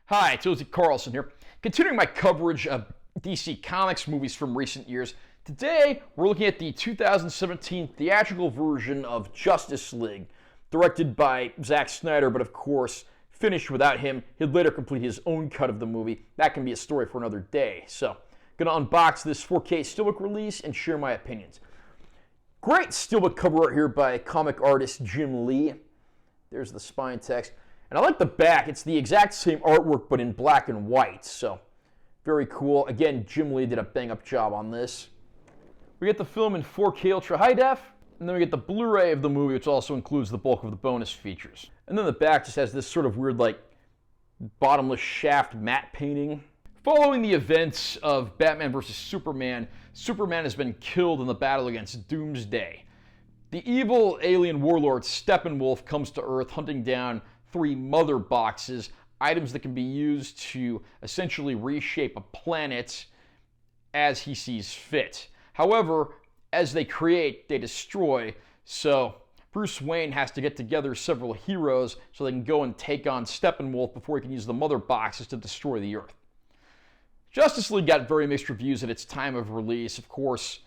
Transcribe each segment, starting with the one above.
Hi, Timothy Carlson here. Continuing my coverage of DC Comics movies from recent years, today we're looking at the 2017 theatrical version of Justice League, directed by Zack Snyder, but of course finished without him. He'd later complete his own cut of the movie. That can be a story for another day. So, gonna unbox this 4K Steelbook release and share my opinions. Great Steelbook cover art here by comic artist Jim Lee. There's the spine text. And I like the back. It's the exact same artwork, but in black and white. So, very cool. Again, Jim Lee did a bang-up job on this. We get the film in 4K Ultra High Def, and then we get the Blu-ray of the movie, which also includes the bulk of the bonus features. And then the back just has this sort of weird, like, bottomless shaft matte painting. Following the events of Batman vs. Superman, Superman has been killed in the battle against Doomsday. The evil alien warlord Steppenwolf comes to Earth hunting down 3 mother boxes, items that can be used to essentially reshape a planet as he sees fit. However, as they create, they destroy, so Bruce Wayne has to get together several heroes so they can go and take on Steppenwolf before he can use the mother boxes to destroy the Earth. Justice League got very mixed reviews at its time of release. Of course,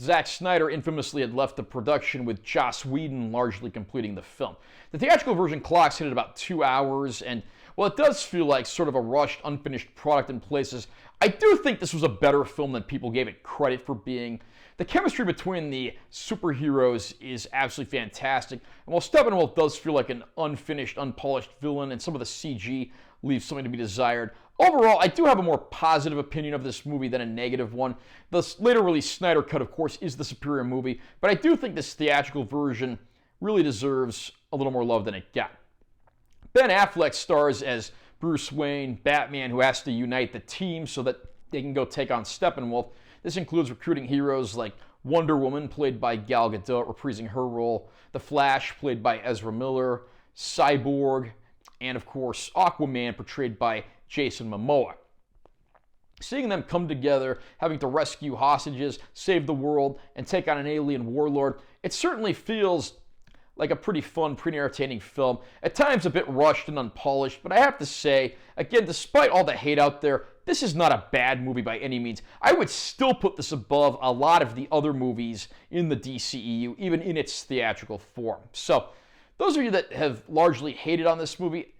Zack Snyder infamously had left the production with Joss Whedon largely completing the film. The theatrical version clocks in at about 2 hours, and while it does feel like sort of a rushed, unfinished product in places, I do think this was a better film than people gave it credit for being. The chemistry between the superheroes is absolutely fantastic, and while Steppenwolf does feel like an unfinished, unpolished villain, and some of the CG leaves something to be desired, overall, I do have a more positive opinion of this movie than a negative one. The later released Snyder Cut, of course, is the superior movie, but I do think this theatrical version really deserves a little more love than it got. Ben Affleck stars as Bruce Wayne, Batman, who has to unite the team so that they can go take on Steppenwolf. This includes recruiting heroes like Wonder Woman, played by Gal Gadot, reprising her role, The Flash, played by Ezra Miller, Cyborg, and of course Aquaman, portrayed by Jason Momoa. Seeing them come together, having to rescue hostages, save the world, and take on an alien warlord, it certainly feels like a pretty fun, pretty entertaining film. At times a bit rushed and unpolished, but I have to say, again, despite all the hate out there, this is not a bad movie by any means. I would still put this above a lot of the other movies in the DCEU, even in its theatrical form. So, those of you that have largely hated on this movie,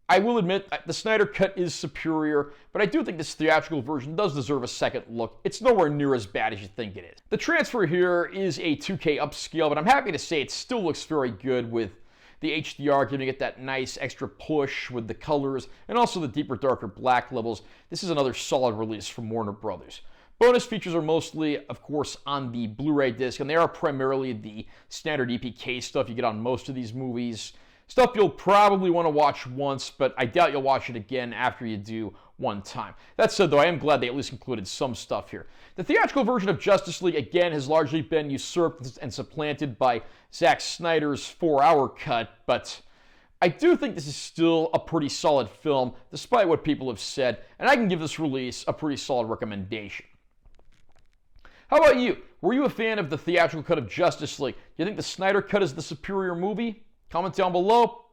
I will admit the Snyder Cut is superior, but I do think this theatrical version does deserve a second look. It's nowhere near as bad as you think it is. The transfer here is a 2K upscale, but I'm happy to say it still looks very good with the HDR giving it that nice extra push with the colors and also the deeper, darker black levels. This is another solid release from Warner Brothers. Bonus features are mostly, of course, on the Blu-ray disc, and they are primarily the standard EPK stuff you get on most of these movies. Stuff you'll probably want to watch once, but I doubt you'll watch it again after you do one time. That said, though, I am glad they at least included some stuff here. The theatrical version of Justice League, again, has largely been usurped and supplanted by Zack Snyder's 4-hour cut, but I do think this is still a pretty solid film, despite what people have said, and I can give this release a pretty solid recommendation. How about you? Were you a fan of the theatrical cut of Justice League? Do you think the Snyder cut is the superior movie? Comment down below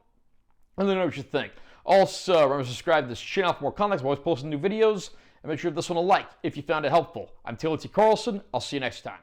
and let me know what you think. Also, remember to subscribe to this channel for more content. I'm always posting new videos. And make sure to give this one a like if you found it helpful. I'm Timothy Carlson. I'll see you next time.